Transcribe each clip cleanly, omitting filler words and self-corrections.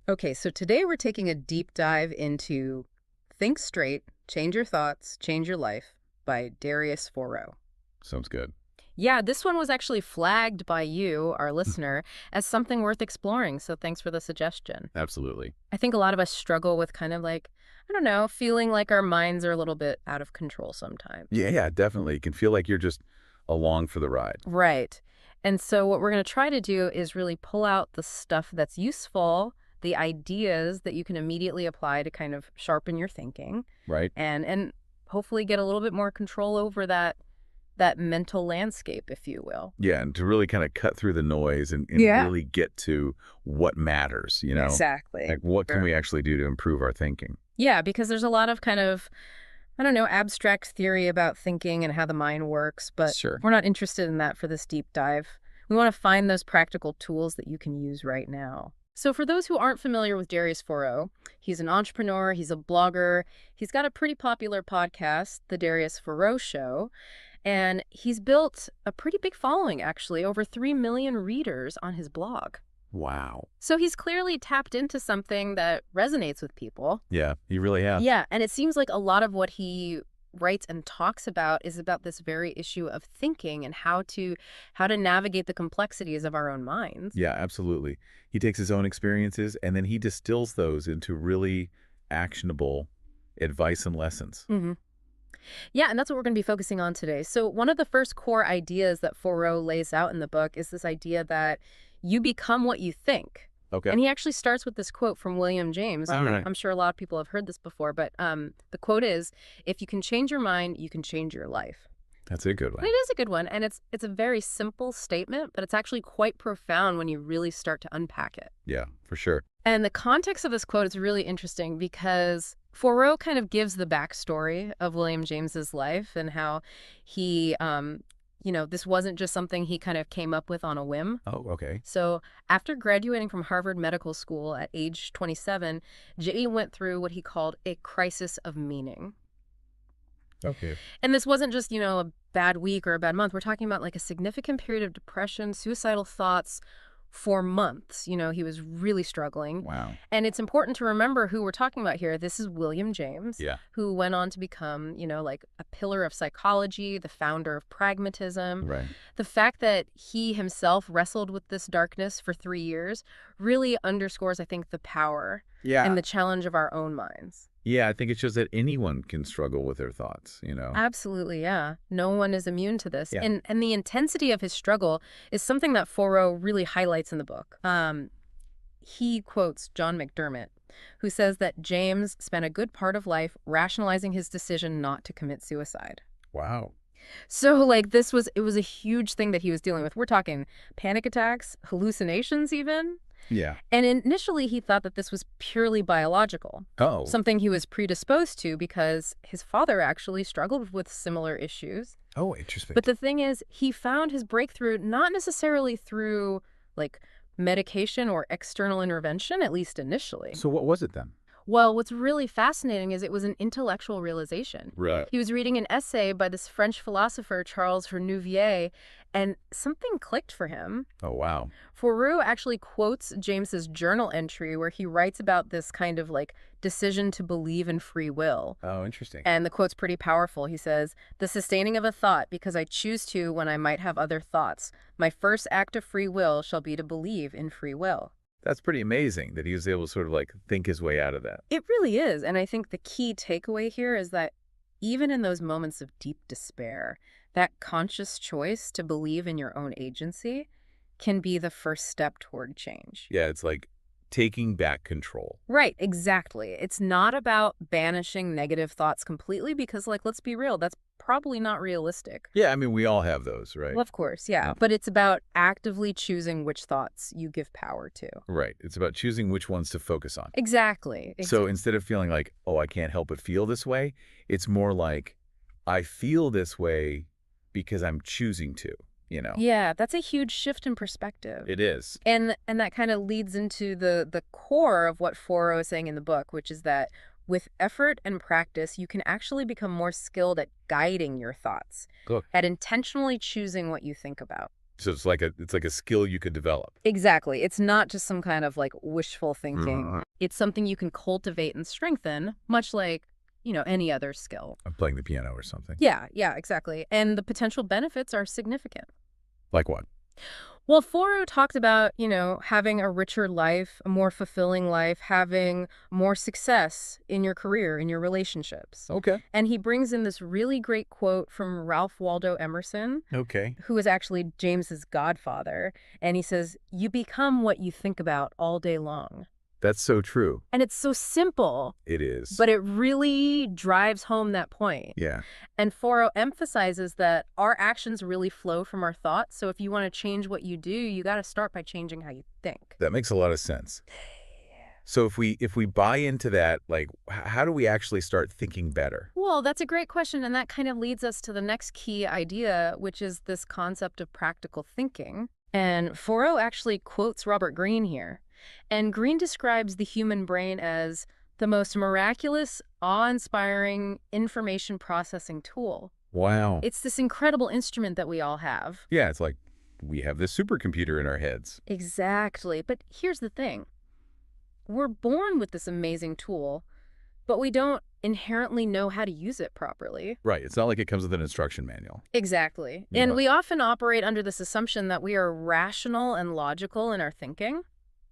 Okay, so today we're taking a deep dive into Think Straight, Change Your Thoughts, Change Your Life by Darius Foreau. Sounds good. Yeah, this one was actually flagged by you, our listener, as something worth exploring, so thanks for the suggestion. Absolutely. I think a lot of us struggle with kind of like, I don't know, feeling like our minds are a little bit out of control sometimes. Yeah, definitely. It can feel like you're just along for the ride. Right. And so what we're going to try to do is really pull out the stuff that's useful, the ideas that you can immediately apply to kind of sharpen your thinking Right? and hopefully get a little bit more control over that mental landscape, if you will. Yeah, and to really kind of cut through the noise and Yeah. really get to what matters, Exactly. Like what can Sure. we actually do to improve our thinking? Yeah, because there's a lot of kind of, I don't know, abstract theory about thinking and how the mind works, but Sure. we're not interested in that for this deep dive. We want to find those practical tools that you can use right now. So for those who aren't familiar with Darius Foreau, he's an entrepreneur, he's a blogger, he's got a pretty popular podcast, The Darius Foreau Show, and he's built a pretty big following, actually, over 3 million readers on his blog. Wow. So he's clearly tapped into something that resonates with people. Yeah, you really have. Yeah, and it seems like a lot of what he writes and talks about is about this very issue of thinking and how to navigate the complexities of our own minds. Yeah, absolutely. He takes his own experiences and then he distills those into really actionable advice and lessons. hmm Yeah, and that's what we're going to be focusing on today. So one of the first core ideas that Thoreau lays out in the book is this idea that you become what you think. Okay. And he actually starts with this quote from William James. All right. I'm sure a lot of people have heard this before, but the quote is, "If you can change your mind, you can change your life." That's a good And one. it is a good one, and it's a very simple statement, but it's actually quite profound when you really start to unpack it. Yeah, for sure. And the context of this quote is really interesting because Thoreau kind of gives the backstory of William James's life and how he, this wasn't just something he kind of came up with on a whim. Oh, okay. So after graduating from Harvard Medical School at age 27, J.E. went through what he called a crisis of meaning. Okay. And this wasn't just, a bad week or a bad month. We're talking about like a significant period of depression, suicidal thoughts for months. He was really struggling. Wow. And it's important to remember who we're talking about here. This is William James, Yeah. who went on to become, like a pillar of psychology, the founder of pragmatism. Right. The fact that he himself wrestled with this darkness for 3 years really underscores, I think, the power Yeah. and the challenge of our own minds. Yeah, I think it shows that anyone can struggle with their thoughts. Absolutely, yeah. No one is immune to this. Yeah. And the intensity of his struggle is something that Thoreau really highlights in the book. He quotes John McDermott, who says that James spent a good part of life rationalizing his decision not to commit suicide. Wow. So, like, it was a huge thing that he was dealing with. We're talking panic attacks, hallucinations even. Yeah. And initially, he thought that this was purely biological, Oh. something he was predisposed to because his father actually struggled with similar issues. Oh, interesting. But the thing is, he found his breakthrough not necessarily through, like, medication or external intervention, at least initially. So what was it then? Well, what's really fascinating is it was an intellectual realization. Right. He was reading an essay by this French philosopher, Charles Renouvier, and something clicked for him. Oh, wow. Thoreau actually quotes James's journal entry where he writes about this kind of like decision to believe in free will. Oh, interesting. And the quote's pretty powerful. He says, "The sustaining of a thought because I choose to when I might have other thoughts. My first act of free will shall be to believe in free will." That's pretty amazing that he was able to sort of like think his way out of that. It really is. And I think the key takeaway here is that even in those moments of deep despair, that conscious choice to believe in your own agency can be the first step toward change. Yeah, it's like taking back control. Right, exactly. It's not about banishing negative thoughts completely because, like, let's be real, that's probably not realistic. Yeah, I mean, we all have those, right? Well, of course, yeah. But it's about actively choosing which thoughts you give power to. Right. It's about choosing which ones to focus on. Exactly. So instead of feeling like, oh, I can't help but feel this way, it's more like, I feel this way because I'm choosing to. Yeah, that's a huge shift in perspective. It is. And that kind of leads into the core of what Thoreau is saying in the book, which is that with effort and practice, you can actually become more skilled at guiding your thoughts, Look. at intentionally choosing what you think about. So it's like a skill you could develop. Exactly. It's not just some kind of like wishful thinking. Mhm. It's something you can cultivate and strengthen, much like, any other skill. I'm playing the piano or something. Yeah, exactly. And the potential benefits are significant. Like what? Well, Foro talked about, having a richer life, a more fulfilling life, having more success in your career, in your relationships. Okay. And he brings in this really great quote from Ralph Waldo Emerson, Okay. who is actually James's godfather. And he says, "You become what you think about all day long." That's so true. And it's so simple, It is. but it really drives home that point. Yeah. And Foro emphasizes that our actions really flow from our thoughts. So if you want to change what you do, you got to start by changing how you think. That makes a lot of sense. So if we buy into that, like how do we actually start thinking better? Well, that's a great question. And that kind of leads us to the next key idea, which is this concept of practical thinking. And Foro actually quotes Robert Greene here. And Greene describes the human brain as the most miraculous, awe-inspiring information processing tool. Wow. It's this incredible instrument that we all have. Yeah, it's like we have this supercomputer in our heads. Exactly. But here's the thing. We're born with this amazing tool, but we don't inherently know how to use it properly. Right. It's not like it comes with an instruction manual. Exactly. You And know. we often operate under this assumption that we are rational and logical in our thinking.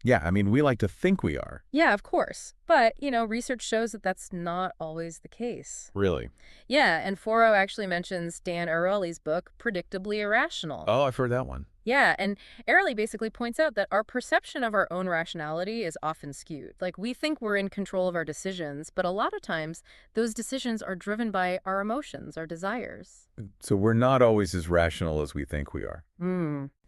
Yeah, I mean, we like to think we are. Yeah, of course. But, research shows that that's not always the case. Really? Yeah, and Foro actually mentions Dan Ariely's book, Predictably Irrational. Oh, I've heard that one. Yeah, and Ariely basically points out that our perception of our own rationality is often skewed. Like, we think we're in control of our decisions, but a lot of times, those decisions are driven by our emotions, our desires. So we're not always as rational as we think we are.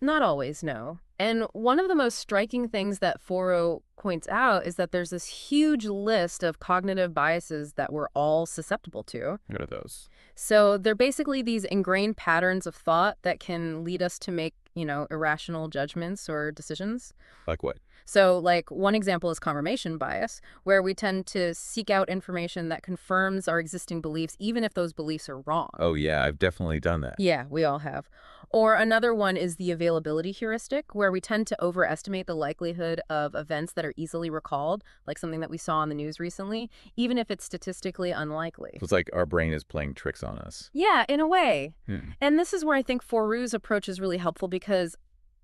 Not always, no. And one of the most striking things that Foro points out is that there's this huge list of cognitive biases that we're all susceptible to. What are those? So they're basically these ingrained patterns of thought that can lead us to make, irrational judgments or decisions. Like what? So, like, one example is confirmation bias, where we tend to seek out information that confirms our existing beliefs, even if those beliefs are wrong. Oh, yeah, I've definitely done that. Yeah, we all have. Or another one is the availability heuristic, where we tend to overestimate the likelihood of events that are easily recalled, like something that we saw on the news recently, even if it's statistically unlikely. So it's like our brain is playing tricks on us. Yeah, in a way. Hmm. And this is where I think Foru's approach is really helpful because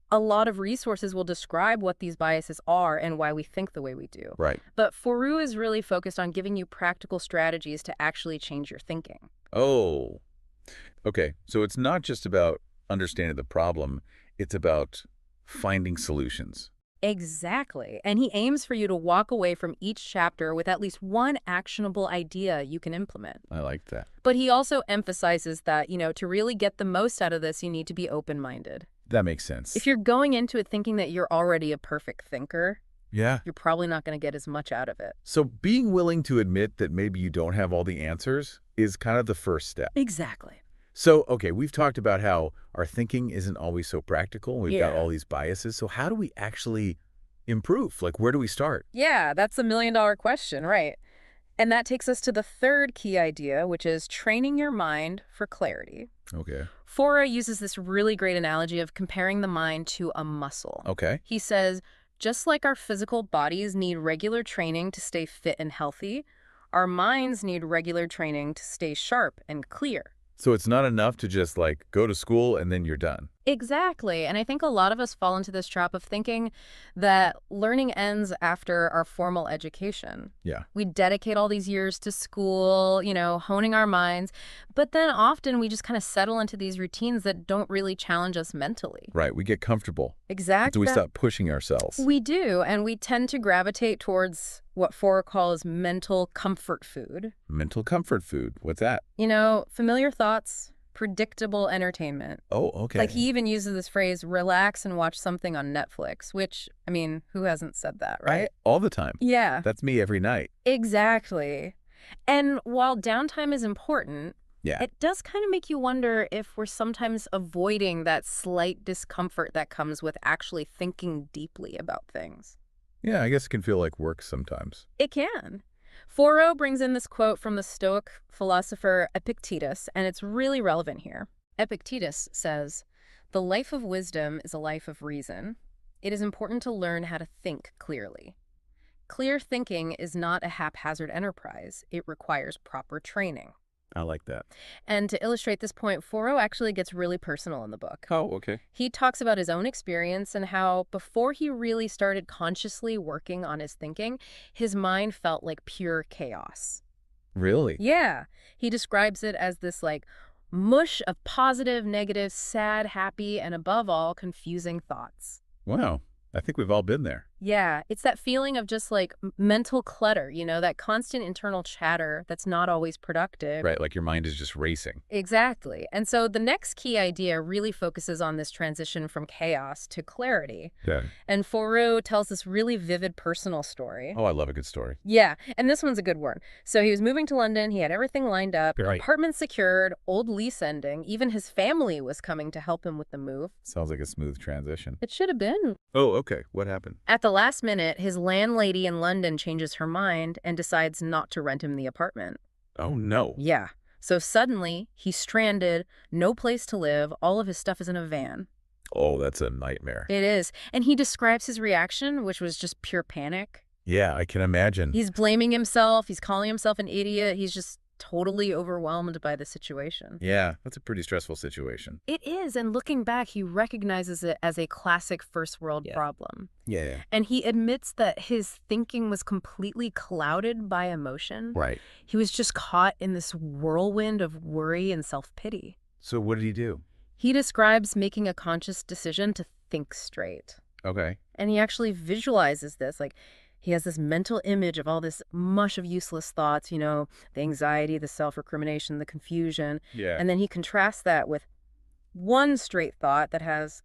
a lot of resources will describe what these biases are and why we think the way we do. Right. But Foru is really focused on giving you practical strategies to actually change your thinking. Oh, okay. So it's not just about understanding the problem, it's about finding solutions. Exactly. And he aims for you to walk away from each chapter with at least one actionable idea you can implement. I like that. But he also emphasizes that, to really get the most out of this, you need to be open-minded. That makes sense. If you're going into it thinking that you're already a perfect thinker, Yeah. you're probably not going to get as much out of it. So being willing to admit that maybe you don't have all the answers is kind of the first step. Exactly. So, okay, we've talked about how our thinking isn't always so practical. We've got Yeah. all these biases. So how do we actually improve? Like, where do we start? Yeah, that's the million-dollar question, right? And that takes us to the third key idea, which is training your mind for clarity. Okay. Fora uses this really great analogy of comparing the mind to a muscle. Okay. He says, just like our physical bodies need regular training to stay fit and healthy, our minds need regular training to stay sharp and clear. So it's not enough to just like go to school and then you're done. Exactly. And I think a lot of us fall into this trap of thinking that learning ends after our formal education. Yeah. We dedicate all these years to school, honing our minds, but then often we just kind of settle into these routines that don't really challenge us mentally. Right. We get comfortable. Exactly. So we stop pushing ourselves. We do, and we tend to gravitate towards what Fora calls mental comfort food. Mental comfort food. What's that? Familiar thoughts, predictable entertainment. Oh, okay. Like, he even uses this phrase, relax and watch something on Netflix, which, who hasn't said that, right? All the time. Yeah, That's me every night. exactly. And while downtime is important, Yeah. it does kind of make you wonder if we're sometimes avoiding that slight discomfort that comes with actually thinking deeply about things. Yeah, I guess it can feel like work sometimes. It can. Foro brings in this quote from the Stoic philosopher Epictetus, and it's really relevant here. Epictetus says, The life of wisdom is a life of reason. It is important to learn how to think clearly. Clear thinking is not a haphazard enterprise. It requires proper training. I like that. And to illustrate this point, Foro actually gets really personal in the book. Oh, okay. He talks about his own experience and how before he really started consciously working on his thinking, his mind felt like pure chaos. Really? Yeah, he describes it as this like mush of positive, negative, sad, happy, and above all, confusing thoughts. Wow. I think we've all been there. Yeah, it's that feeling of just like mental clutter, that constant internal chatter that's not always productive. Right, like your mind is just racing. Exactly. And so the next key idea really focuses on this transition from chaos to clarity. Yeah. And Foro tells this really vivid personal story. Oh, I love a good story. Yeah, and this one's a good one. So he was moving to London, he had everything lined up, Right. apartment secured, old lease ending, even his family was coming to help him with the move. Sounds like a smooth transition. It should have been. Oh, okay. What happened? At the last minute, his landlady in London changes her mind and decides not to rent him the apartment. Oh, no. Yeah. So suddenly, he's stranded, no place to live, all of his stuff is in a van. Oh, that's a nightmare. It is. And he describes his reaction, which was just pure panic. Yeah, I can imagine. He's blaming himself, he's calling himself an idiot, he's just totally overwhelmed by the situation. Yeah, that's a pretty stressful situation. It is, and looking back, he recognizes it as a classic first world problem. Yeah. And he admits that his thinking was completely clouded by emotion. Right. He was just caught in this whirlwind of worry and self-pity. So what did he do? He describes making a conscious decision to think straight. Okay. And he actually visualizes this, like he has this mental image of all this mush of useless thoughts, the anxiety, the self-recrimination, the confusion. Yeah. And then he contrasts that with one straight thought that has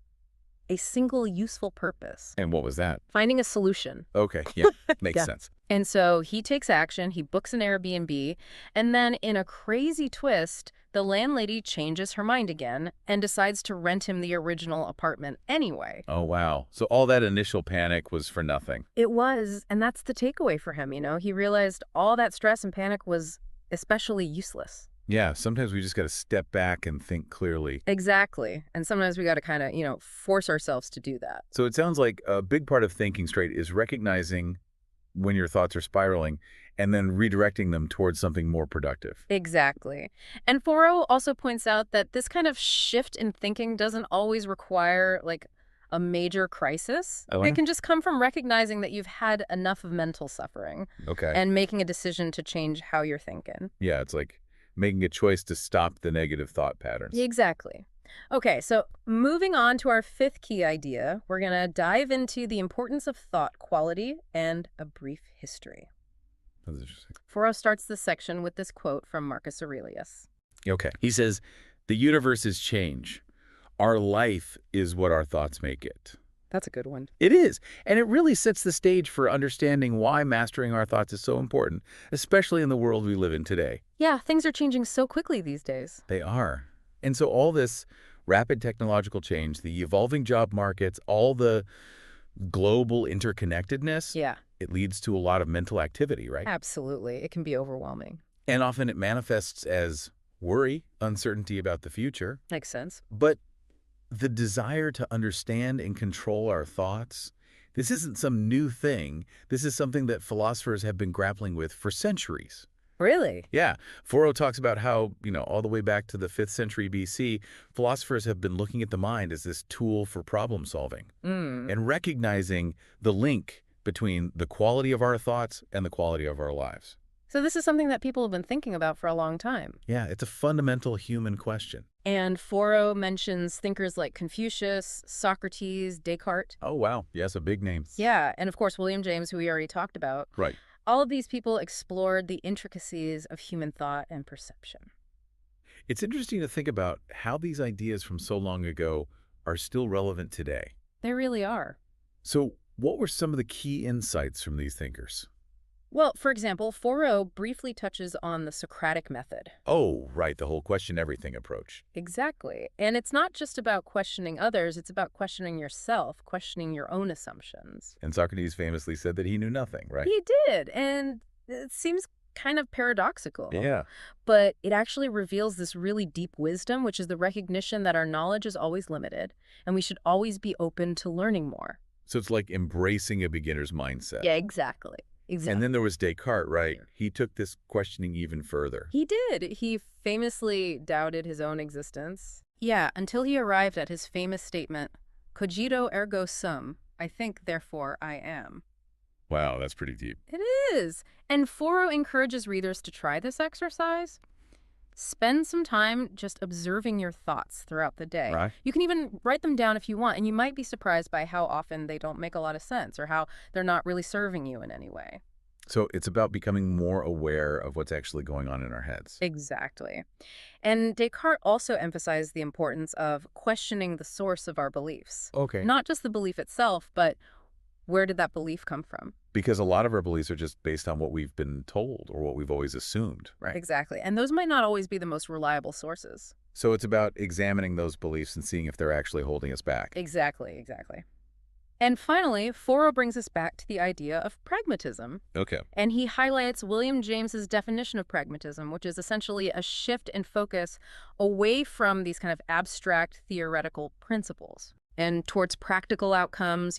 a single useful purpose. And what was that? Finding a solution. Okay. Yeah. Makes Yeah. sense. And so he takes action, he books an Airbnb, and then in a crazy twist, the landlady changes her mind again and decides to rent him the original apartment anyway. Oh, wow. So all that initial panic was for nothing. It was, and that's the takeaway for him, He realized all that stress and panic was especially useless. Yeah, sometimes we just got to step back and think clearly. Exactly. And sometimes we got to kind of, force ourselves to do that. So it sounds like a big part of thinking straight is recognizing when your thoughts are spiraling and then redirecting them towards something more productive. Exactly. And Foro also points out that this kind of shift in thinking doesn't always require, like, a major crisis. Oh, It yeah? can just come from recognizing that you've had enough of mental suffering Okay. and making a decision to change how you're thinking. Yeah, it's like making a choice to stop the negative thought patterns. Exactly. Okay, so moving on to our fifth key idea, we're going to dive into the importance of thought quality and a brief history. That's interesting. Foro starts this section with this quote from Marcus Aurelius. Okay. He says, "The universe is change. Our life is what our thoughts make it." That's a good one. It is. And it really sets the stage for understanding why mastering our thoughts is so important, especially in the world we live in today. Yeah, things are changing so quickly these days. They are. And so all this rapid technological change, the evolving job markets, all the global interconnectedness, Yeah, it leads to a lot of mental activity, right? absolutely. It can be overwhelming. And often it manifests as worry, uncertainty about the future. Makes sense. But the desire to understand and control our thoughts, this isn't some new thing. This is something that philosophers have been grappling with for centuries. Really? Yeah. Foro talks about how, all the way back to the 5th century BC, philosophers have been looking at the mind as this tool for problem solving and recognizing the link between the quality of our thoughts and the quality of our lives. So this is something that people have been thinking about for a long time. Yeah, it's a fundamental human question. And Foro mentions thinkers like Confucius, Socrates, Descartes. Oh, wow. Yes, a big name. Yeah, and of course William James, who we already talked about. Right. All of these people explored the intricacies of human thought and perception. It's interesting to think about how these ideas from so long ago are still relevant today. They really are. So what were some of the key insights from these thinkers? Well, for example, Foro briefly touches on the Socratic method. Oh, right, the whole question everything approach. Exactly. And it's not just about questioning others, it's about questioning yourself, questioning your own assumptions. And Socrates famously said that he knew nothing, right? He did, and it seems kind of paradoxical. Yeah. But it actually reveals this really deep wisdom, which is the recognition that our knowledge is always limited, and we should always be open to learning more. So it's like embracing a beginner's mindset. Yeah, exactly. And Exactly. then there was Descartes, right? He took this questioning even further. He did. He famously doubted his own existence. Yeah, until he arrived at his famous statement, cogito ergo sum, I think, therefore I am. Wow, that's pretty deep. It is. And Foro encourages readers to try this exercise. Spend some time just observing your thoughts throughout the day. Right. You can even write them down if you want, and you might be surprised by how often they don't make a lot of sense or how they're not really serving you in any way. So it's about becoming more aware of what's actually going on in our heads. Exactly. And Descartes also emphasized the importance of questioning the source of our beliefs. Okay. Not just the belief itself, but where did that belief come from? Because a lot of our beliefs are just based on what we've been told or what we've always assumed, right? Exactly. And those might not always be the most reliable sources. So it's about examining those beliefs and seeing if they're actually holding us back. Exactly, exactly. And finally, Foro brings us back to the idea of pragmatism. Okay. And he highlights William James's definition of pragmatism, which is essentially a shift in focus away from these kind of abstract theoretical principles and towards practical outcomes,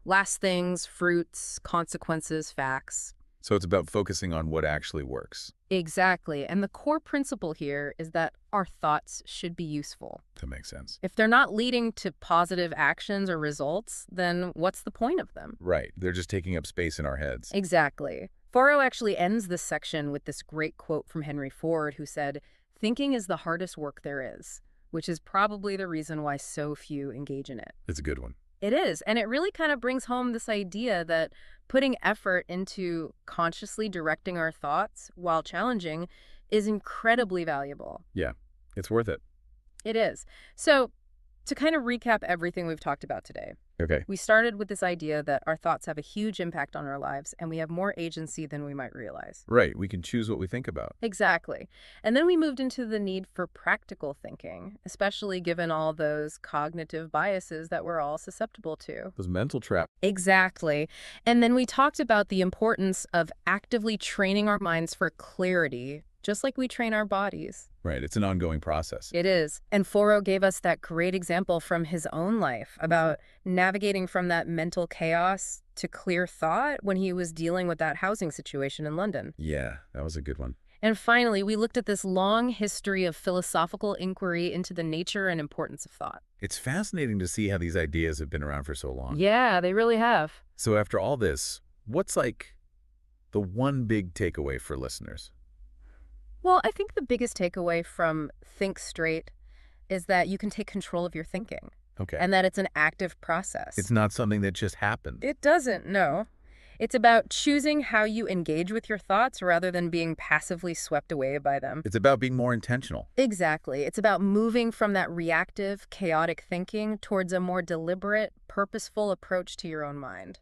last things, fruits, consequences, facts. So it's about focusing on what actually works. Exactly. And the core principle here is that our thoughts should be useful. That makes sense. If they're not leading to positive actions or results, then what's the point of them? Right. They're just taking up space in our heads. Exactly. Foro actually ends this section with this great quote from Henry Ford, who said, "Thinking is the hardest work there is," which is probably the reason why so few engage in it. It's a good one. It is. And it really kind of brings home this idea that putting effort into consciously directing our thoughts while challenging is incredibly valuable. Yeah. It's worth it. It is. So, to kind of recap everything we've talked about today, Okay. we started with this idea that our thoughts have a huge impact on our lives and we have more agency than we might realize. Right. We can choose what we think about. Exactly. And then we moved into the need for practical thinking, especially given all those cognitive biases that we're all susceptible to. Those mental traps. Exactly. And then we talked about the importance of actively training our minds for clarity, just like we train our bodies. Right. It's an ongoing process. It is. And Foro gave us that great example from his own life about navigating from that mental chaos to clear thought when he was dealing with that housing situation in London. Yeah, that was a good one. And finally, we looked at this long history of philosophical inquiry into the nature and importance of thought. It's fascinating to see how these ideas have been around for so long. Yeah, they really have. So after all this, what's like the one big takeaway for listeners? Well, I think the biggest takeaway from Think Straight is that you can take control of your thinking Okay. and that it's an active process. It's not something that just happened. It doesn't, no. It's about choosing how you engage with your thoughts rather than being passively swept away by them. It's about being more intentional. Exactly. It's about moving from that reactive, chaotic thinking towards a more deliberate, purposeful approach to your own mind.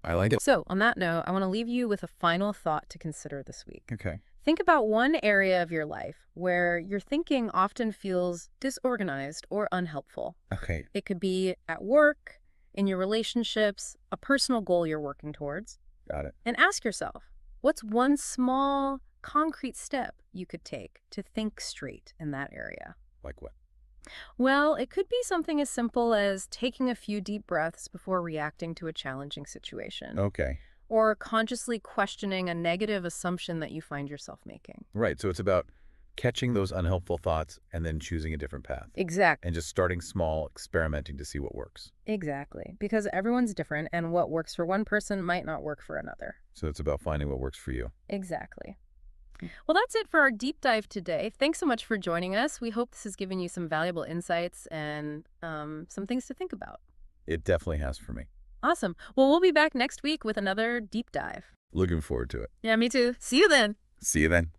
I like it. So, on that note, I want to leave you with a final thought to consider this week. Okay. Think about one area of your life where your thinking often feels disorganized or unhelpful. Okay. It could be at work, in your relationships, a personal goal you're working towards. Got it. And ask yourself, what's one small, concrete step you could take to think straight in that area? Like what? Well, it could be something as simple as taking a few deep breaths before reacting to a challenging situation. Okay. Or consciously questioning a negative assumption that you find yourself making. Right. So it's about catching those unhelpful thoughts and then choosing a different path. Exactly. And just starting small, experimenting to see what works. Exactly. Because everyone's different and what works for one person might not work for another. So it's about finding what works for you. Exactly. Well, that's it for our deep dive today. Thanks so much for joining us. We hope this has given you some valuable insights and some things to think about. It definitely has for me. Awesome. Well, we'll be back next week with another deep dive. Looking forward to it. Yeah, me too. See you then. See you then.